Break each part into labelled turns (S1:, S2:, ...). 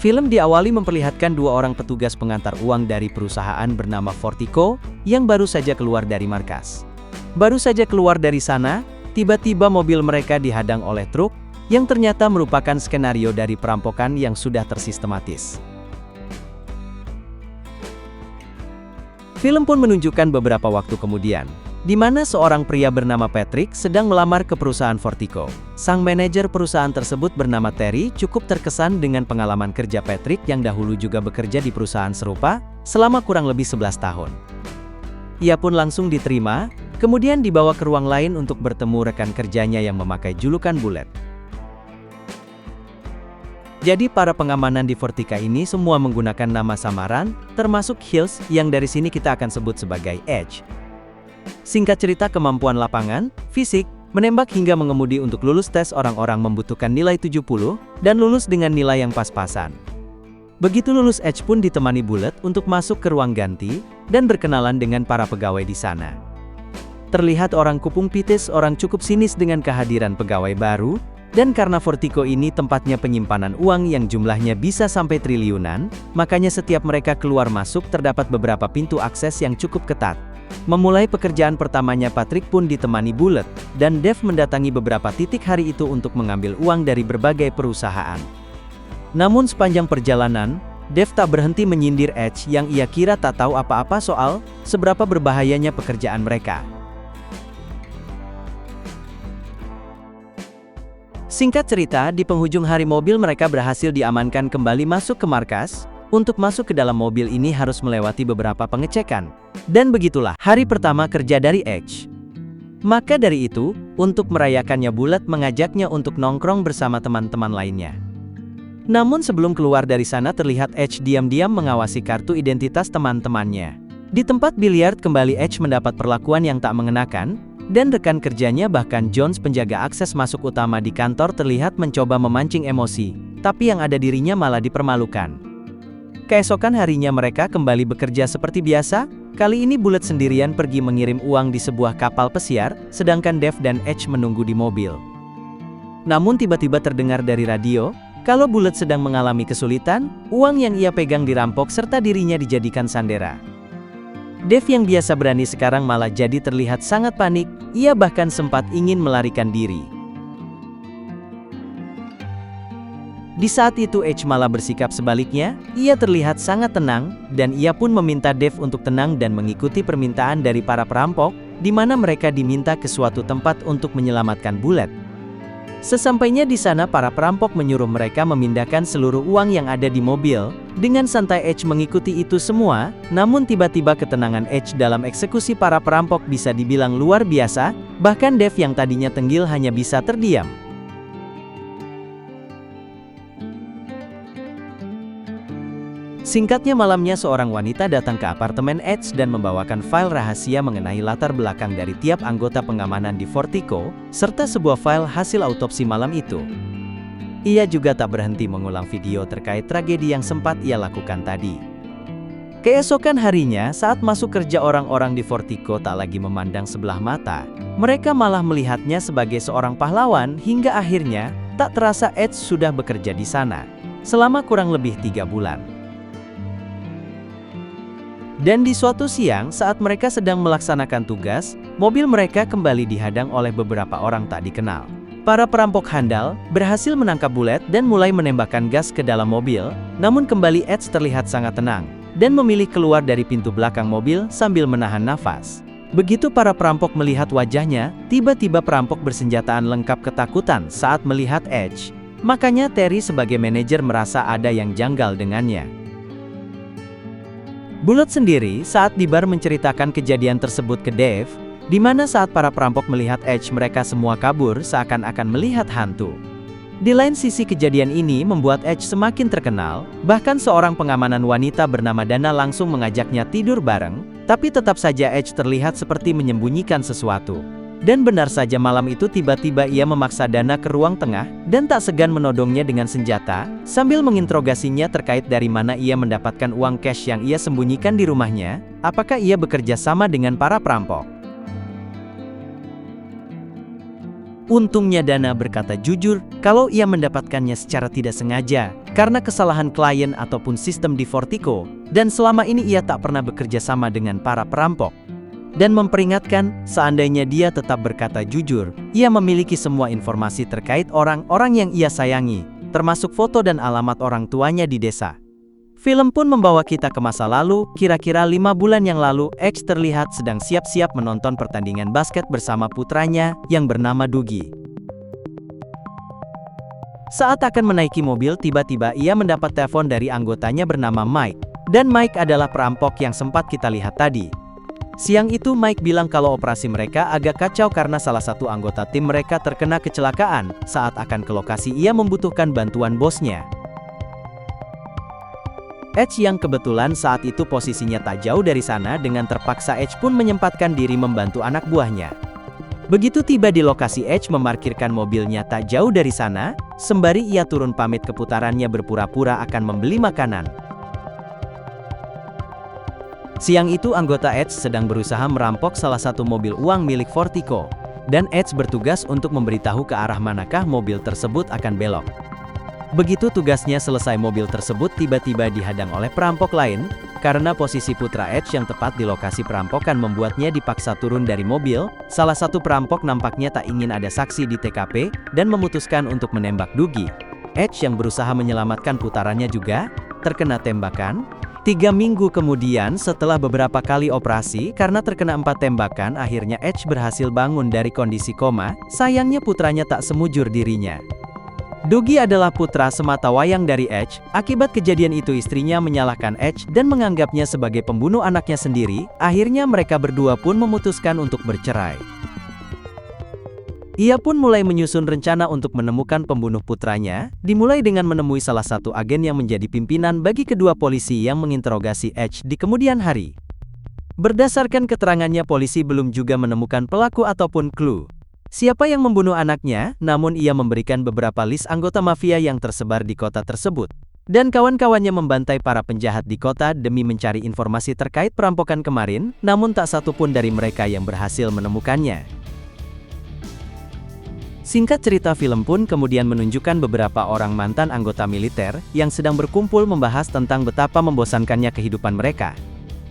S1: Film diawali memperlihatkan dua orang petugas pengantar uang dari perusahaan bernama Fortico yang baru saja keluar dari markas. Baru saja keluar dari sana, tiba-tiba mobil mereka dihadang oleh truk yang ternyata merupakan skenario dari perampokan yang sudah tersistematis. Film pun menunjukkan beberapa waktu kemudian, di mana seorang pria bernama Patrick sedang melamar ke perusahaan Fortico. Sang manajer perusahaan tersebut bernama Terry cukup terkesan dengan pengalaman kerja Patrick yang dahulu juga bekerja di perusahaan serupa selama kurang lebih 11 tahun. Ia pun langsung diterima, kemudian dibawa ke ruang lain untuk bertemu rekan kerjanya yang memakai julukan Bullet. Jadi para pengamanan di Fortico ini semua menggunakan nama samaran, termasuk Hills yang dari sini kita akan sebut sebagai Edge. Singkat cerita, kemampuan lapangan, fisik, menembak hingga mengemudi untuk lulus tes orang-orang membutuhkan nilai 70, dan lulus dengan nilai yang pas-pasan. Begitu lulus, Edge pun ditemani Bullet untuk masuk ke ruang ganti, dan berkenalan dengan para pegawai di sana. Terlihat orang kupung pitis, orang cukup sinis dengan kehadiran pegawai baru, dan karena Fortico ini tempatnya penyimpanan uang yang jumlahnya bisa sampai triliunan, makanya setiap mereka keluar masuk terdapat beberapa pintu akses yang cukup ketat. Memulai pekerjaan pertamanya, Patrick pun ditemani Bullet, dan Dave mendatangi beberapa titik hari itu untuk mengambil uang dari berbagai perusahaan. Namun sepanjang perjalanan, Dave tak berhenti menyindir Edge yang ia kira tak tahu apa-apa soal seberapa berbahayanya pekerjaan mereka. Singkat cerita, di penghujung hari mobil mereka berhasil diamankan kembali masuk ke markas. Untuk masuk ke dalam mobil ini harus melewati beberapa pengecekan. Dan begitulah hari pertama kerja dari Edge. Maka dari itu, untuk merayakannya Bullet mengajaknya untuk nongkrong bersama teman-teman lainnya. Namun sebelum keluar dari sana terlihat Edge diam-diam mengawasi kartu identitas teman-temannya. Di tempat biliar kembali Edge mendapat perlakuan yang tak mengenakan, dan rekan kerjanya bahkan Jones penjaga akses masuk utama di kantor terlihat mencoba memancing emosi, tapi yang ada dirinya malah dipermalukan. Keesokan harinya mereka kembali bekerja seperti biasa, kali ini Bullet sendirian pergi mengirim uang di sebuah kapal pesiar, sedangkan Dave dan Edge menunggu di mobil. Namun tiba-tiba terdengar dari radio, kalau Bullet sedang mengalami kesulitan, uang yang ia pegang dirampok serta dirinya dijadikan sandera. Dave yang biasa berani sekarang malah jadi terlihat sangat panik, ia bahkan sempat ingin melarikan diri. Di saat itu Edge malah bersikap sebaliknya, ia terlihat sangat tenang, dan ia pun meminta Dave untuk tenang dan mengikuti permintaan dari para perampok, di mana mereka diminta ke suatu tempat untuk menyelamatkan Bullet. Sesampainya di sana para perampok menyuruh mereka memindahkan seluruh uang yang ada di mobil. Dengan santai Edge mengikuti itu semua, namun tiba-tiba ketenangan Edge dalam eksekusi para perampok bisa dibilang luar biasa, bahkan Dave yang tadinya tenggil hanya bisa terdiam. Singkatnya, malamnya seorang wanita datang ke apartemen Edge dan membawakan file rahasia mengenai latar belakang dari tiap anggota pengamanan di Fortico, serta sebuah file hasil autopsi malam itu. Ia juga tak berhenti mengulang video terkait tragedi yang sempat ia lakukan tadi. Keesokan harinya, saat masuk kerja orang-orang di Fortico tak lagi memandang sebelah mata. Mereka malah melihatnya sebagai seorang pahlawan hingga akhirnya, tak terasa Edge sudah bekerja di sana selama kurang lebih 3 bulan. Dan di suatu siang saat mereka sedang melaksanakan tugas, mobil mereka kembali dihadang oleh beberapa orang tak dikenal. Para perampok handal berhasil menangkap Bullet dan mulai menembakkan gas ke dalam mobil, namun kembali Edge terlihat sangat tenang, dan memilih keluar dari pintu belakang mobil sambil menahan nafas. Begitu para perampok melihat wajahnya, tiba-tiba perampok bersenjataan lengkap ketakutan saat melihat Edge. Makanya Terry sebagai manajer merasa ada yang janggal dengannya. Bullet sendiri saat di bar menceritakan kejadian tersebut ke Dave, di mana saat para perampok melihat Edge mereka semua kabur seakan-akan melihat hantu. Di lain sisi kejadian ini membuat Edge semakin terkenal, bahkan seorang pengamanan wanita bernama Dana langsung mengajaknya tidur bareng, tapi tetap saja Edge terlihat seperti menyembunyikan sesuatu. Dan benar saja malam itu tiba-tiba ia memaksa Dana ke ruang tengah, dan tak segan menodongnya dengan senjata, sambil menginterogasinya terkait dari mana ia mendapatkan uang cash yang ia sembunyikan di rumahnya, apakah ia bekerja sama dengan para perampok. Untungnya Dana berkata jujur, kalau ia mendapatkannya secara tidak sengaja, karena kesalahan klien ataupun sistem di Fortico, dan selama ini ia tak pernah bekerja sama dengan para perampok. Dan memperingatkan, seandainya dia tetap berkata jujur, ia memiliki semua informasi terkait orang-orang yang ia sayangi, termasuk foto dan alamat orang tuanya di desa. Film pun membawa kita ke masa lalu, kira-kira 5 bulan yang lalu, Edge terlihat sedang siap-siap menonton pertandingan basket bersama putranya yang bernama Dougie. Saat akan menaiki mobil, tiba-tiba ia mendapat telepon dari anggotanya bernama Mike. Dan Mike adalah perampok yang sempat kita lihat tadi. Siang itu Mike bilang kalau operasi mereka agak kacau karena salah satu anggota tim mereka terkena kecelakaan. Saat akan ke lokasi ia membutuhkan bantuan bosnya. Edge yang kebetulan saat itu posisinya tak jauh dari sana, dengan terpaksa Edge pun menyempatkan diri membantu anak buahnya. Begitu tiba di lokasi, Edge memarkirkan mobilnya tak jauh dari sana, sembari ia turun pamit ke putarannya berpura-pura akan membeli makanan. Siang itu anggota Edge sedang berusaha merampok salah satu mobil uang milik Fortico, dan Edge bertugas untuk memberitahu ke arah manakah mobil tersebut akan belok. Begitu tugasnya selesai, mobil tersebut tiba-tiba dihadang oleh perampok lain, karena posisi putra Edge yang tepat di lokasi perampokan membuatnya dipaksa turun dari mobil. Salah satu perampok nampaknya tak ingin ada saksi di TKP, dan memutuskan untuk menembak Dougie. Edge yang berusaha menyelamatkan putarannya juga terkena tembakan. 3 minggu kemudian, setelah beberapa kali operasi karena terkena 4 tembakan, akhirnya Edge berhasil bangun dari kondisi koma. Sayangnya putranya tak semujur dirinya. Dougie adalah putra sematawayang dari Edge. Akibat kejadian itu istrinya menyalahkan Edge dan menganggapnya sebagai pembunuh anaknya sendiri. Akhirnya mereka berdua pun memutuskan untuk bercerai. Ia pun mulai menyusun rencana untuk menemukan pembunuh putranya, dimulai dengan menemui salah satu agen yang menjadi pimpinan bagi kedua polisi yang menginterogasi Edge di kemudian hari. Berdasarkan keterangannya, polisi belum juga menemukan pelaku ataupun clue siapa yang membunuh anaknya, namun ia memberikan beberapa list anggota mafia yang tersebar di kota tersebut. Dan kawan-kawannya membantai para penjahat di kota demi mencari informasi terkait perampokan kemarin, namun tak satu pun dari mereka yang berhasil menemukannya. Singkat cerita, film pun kemudian menunjukkan beberapa orang mantan anggota militer yang sedang berkumpul membahas tentang betapa membosankannya kehidupan mereka.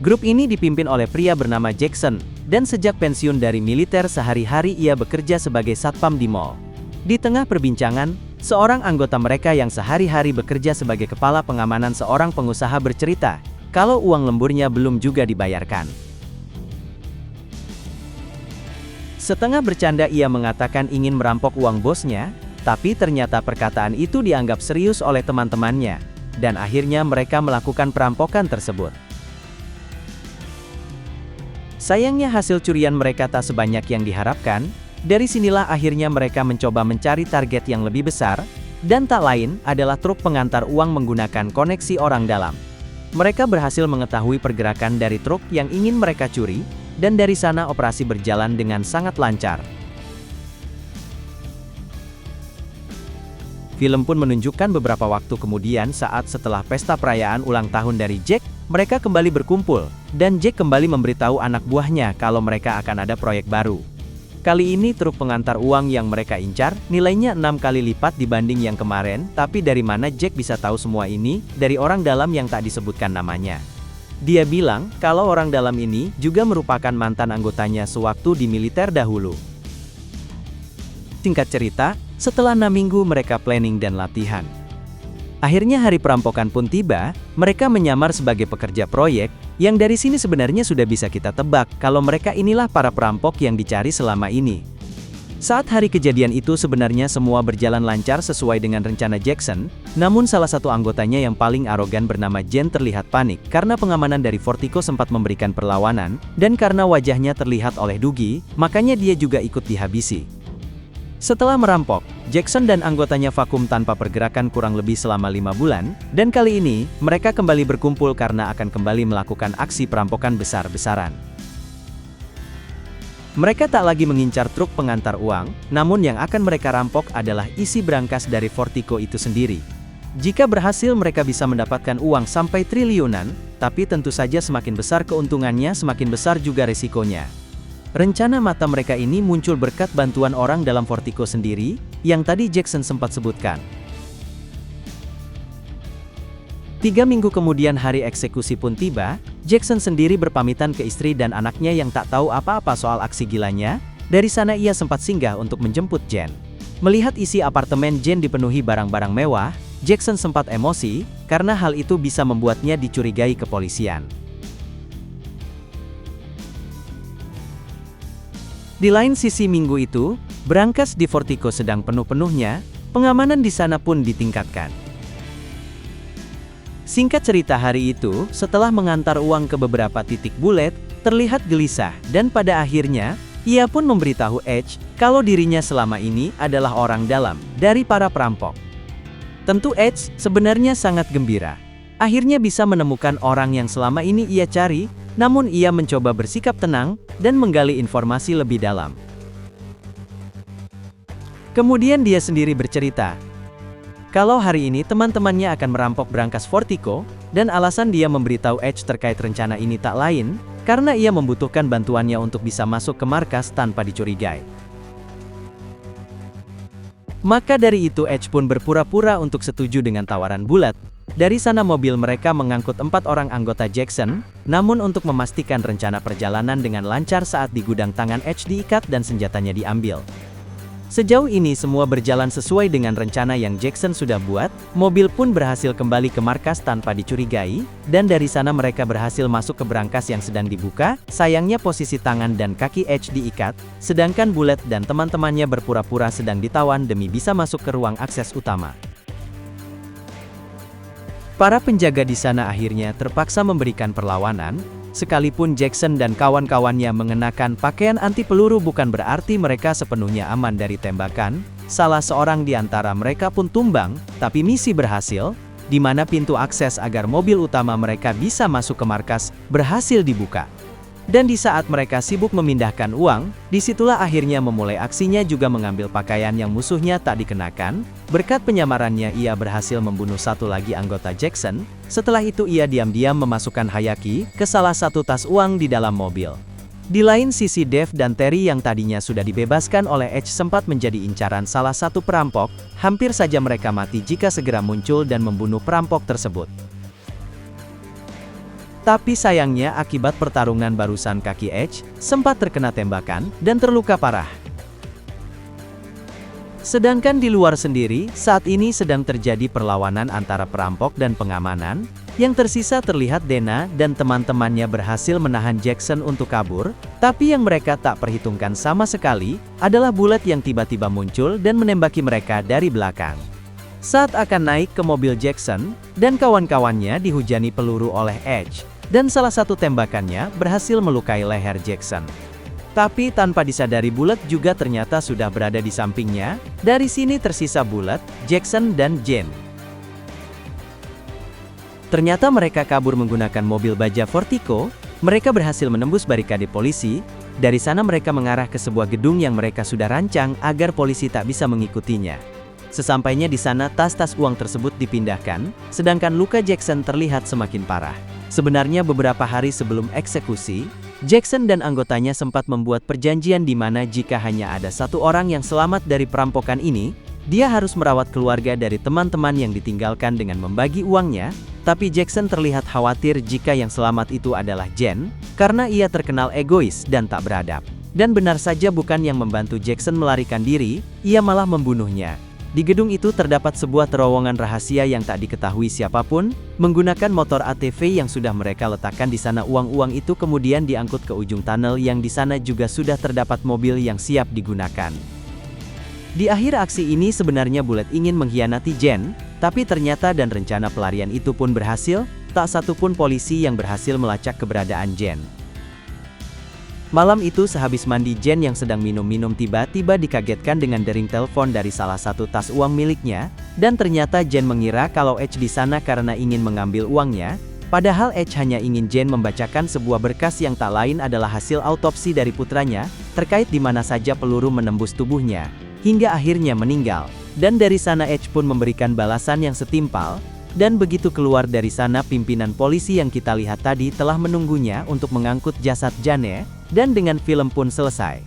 S1: Grup ini dipimpin oleh pria bernama Jackson, dan sejak pensiun dari militer sehari-hari ia bekerja sebagai satpam di mall. Di tengah perbincangan, seorang anggota mereka yang sehari-hari bekerja sebagai kepala pengamanan seorang pengusaha bercerita kalau uang lemburnya belum juga dibayarkan. Setengah bercanda ia mengatakan ingin merampok uang bosnya, tapi ternyata perkataan itu dianggap serius oleh teman-temannya, dan akhirnya mereka melakukan perampokan tersebut. Sayangnya hasil curian mereka tak sebanyak yang diharapkan. Dari sinilah akhirnya mereka mencoba mencari target yang lebih besar, dan tak lain adalah truk pengantar uang menggunakan koneksi orang dalam. Mereka berhasil mengetahui pergerakan dari truk yang ingin mereka curi, dan dari sana operasi berjalan dengan sangat lancar. Film pun menunjukkan beberapa waktu kemudian, saat setelah pesta perayaan ulang tahun dari Jack, mereka kembali berkumpul, dan Jack kembali memberitahu anak buahnya kalau mereka akan ada proyek baru. Kali ini truk pengantar uang yang mereka incar, nilainya 6 kali lipat dibanding yang kemarin. Tapi dari mana Jack bisa tahu semua ini? Dari orang dalam yang tak disebutkan namanya. Dia bilang kalau orang dalam ini juga merupakan mantan anggotanya sewaktu di militer dahulu. Singkat cerita, setelah 6 minggu mereka planning dan latihan. Akhirnya hari perampokan pun tiba. Mereka menyamar sebagai pekerja proyek, yang dari sini sebenarnya sudah bisa kita tebak kalau mereka inilah para perampok yang dicari selama ini. Saat hari kejadian itu sebenarnya semua berjalan lancar sesuai dengan rencana Jackson, namun salah satu anggotanya yang paling arogan bernama Jen terlihat panik karena pengamanan dari Fortico sempat memberikan perlawanan, dan karena wajahnya terlihat oleh Dougie, makanya dia juga ikut dihabisi. Setelah merampok, Jackson dan anggotanya vakum tanpa pergerakan kurang lebih selama 5 bulan, dan kali ini, mereka kembali berkumpul karena akan kembali melakukan aksi perampokan besar-besaran. Mereka tak lagi mengincar truk pengantar uang, namun yang akan mereka rampok adalah isi brankas dari Fortico itu sendiri. Jika berhasil, mereka bisa mendapatkan uang sampai triliunan, tapi tentu saja semakin besar keuntungannya, semakin besar juga risikonya. Rencana mata mereka ini muncul berkat bantuan orang dalam Fortico sendiri, yang tadi Jackson sempat sebutkan. 3 minggu kemudian hari eksekusi pun tiba, Jackson sendiri berpamitan ke istri dan anaknya yang tak tahu apa-apa soal aksi gilanya. Dari sana ia sempat singgah untuk menjemput Jen. Melihat isi apartemen Jen dipenuhi barang-barang mewah, Jackson sempat emosi, karena hal itu bisa membuatnya dicurigai kepolisian. Di lain sisi minggu itu, brankas di Fortico sedang penuh-penuhnya, pengamanan di sana pun ditingkatkan. Singkat cerita hari itu, setelah mengantar uang ke beberapa titik bulet, terlihat gelisah dan pada akhirnya, ia pun memberitahu Edge kalau dirinya selama ini adalah orang dalam dari para perampok. Tentu Edge sebenarnya sangat gembira. Akhirnya bisa menemukan orang yang selama ini ia cari, namun ia mencoba bersikap tenang dan menggali informasi lebih dalam. Kemudian dia sendiri bercerita, kalau hari ini teman-temannya akan merampok brankas Fortico, dan alasan dia memberitahu Edge terkait rencana ini tak lain, karena ia membutuhkan bantuannya untuk bisa masuk ke markas tanpa dicurigai. Maka dari itu Edge pun berpura-pura untuk setuju dengan tawaran bulat. Dari sana mobil mereka mengangkut 4 orang anggota Jackson, namun untuk memastikan rencana perjalanan dengan lancar saat di gudang tangan Edge diikat dan senjatanya diambil. Sejauh ini semua berjalan sesuai dengan rencana yang Jackson sudah buat, mobil pun berhasil kembali ke markas tanpa dicurigai, dan dari sana mereka berhasil masuk ke brankas yang sedang dibuka, sayangnya posisi tangan dan kaki Edge diikat, sedangkan Bullet dan teman-temannya berpura-pura sedang ditawan demi bisa masuk ke ruang akses utama. Para penjaga di sana akhirnya terpaksa memberikan perlawanan, sekalipun Jackson dan kawan-kawannya mengenakan pakaian anti peluru bukan berarti mereka sepenuhnya aman dari tembakan, salah seorang di antara mereka pun tumbang, tapi misi berhasil, di mana pintu akses agar mobil utama mereka bisa masuk ke markas, berhasil dibuka. Dan di saat mereka sibuk memindahkan uang, disitulah akhirnya memulai aksinya juga mengambil pakaian yang musuhnya tak dikenakan. Berkat penyamarannya ia berhasil membunuh satu lagi anggota Jackson, setelah itu ia diam-diam memasukkan Hayaki ke salah satu tas uang di dalam mobil. Di lain sisi Dave dan Terry yang tadinya sudah dibebaskan oleh Edge sempat menjadi incaran salah satu perampok, hampir saja mereka mati jika segera muncul dan membunuh perampok tersebut. Tapi sayangnya akibat pertarungan barusan kaki Edge sempat terkena tembakan dan terluka parah. Sedangkan di luar sendiri, saat ini sedang terjadi perlawanan antara perampok dan pengamanan, yang tersisa terlihat Dana dan teman-temannya berhasil menahan Jackson untuk kabur, tapi yang mereka tak perhitungkan sama sekali, adalah Bullet yang tiba-tiba muncul dan menembaki mereka dari belakang. Saat akan naik ke mobil Jackson, dan kawan-kawannya dihujani peluru oleh Edge, dan salah satu tembakannya berhasil melukai leher Jackson. Tapi tanpa disadari Bullet juga ternyata sudah berada di sampingnya. Dari sini tersisa Bullet, Jackson dan Jen. Ternyata mereka kabur menggunakan mobil baja Fortico. Mereka berhasil menembus barikade polisi. Dari sana mereka mengarah ke sebuah gedung yang mereka sudah rancang agar polisi tak bisa mengikutinya. Sesampainya di sana tas-tas uang tersebut dipindahkan, sedangkan luka Jackson terlihat semakin parah. Sebenarnya beberapa hari sebelum eksekusi, Jackson dan anggotanya sempat membuat perjanjian di mana jika hanya ada satu orang yang selamat dari perampokan ini, dia harus merawat keluarga dari teman-teman yang ditinggalkan dengan membagi uangnya, tapi Jackson terlihat khawatir jika yang selamat itu adalah Jen, karena ia terkenal egois dan tak beradab. Dan benar saja bukan yang membantu Jackson melarikan diri, ia malah membunuhnya. Di gedung itu terdapat sebuah terowongan rahasia yang tak diketahui siapapun. Menggunakan motor ATV yang sudah mereka letakkan di sana, uang-uang itu kemudian diangkut ke ujung tunnel yang di sana juga sudah terdapat mobil yang siap digunakan. Di akhir aksi ini sebenarnya Bullet ingin mengkhianati Jen, tapi ternyata dan rencana pelarian itu pun berhasil, tak satu pun polisi yang berhasil melacak keberadaan Jen. Malam itu sehabis mandi Jen yang sedang minum-minum tiba-tiba dikagetkan dengan dering telepon dari salah satu tas uang miliknya, dan ternyata Jen mengira kalau Edge di sana karena ingin mengambil uangnya, padahal Edge hanya ingin Jen membacakan sebuah berkas yang tak lain adalah hasil autopsi dari putranya, terkait di mana saja peluru menembus tubuhnya, hingga akhirnya meninggal. Dan dari sana Edge pun memberikan balasan yang setimpal. Dan begitu keluar dari sana pimpinan polisi yang kita lihat tadi telah menunggunya untuk mengangkut jasad Jane, dan dengan film pun selesai.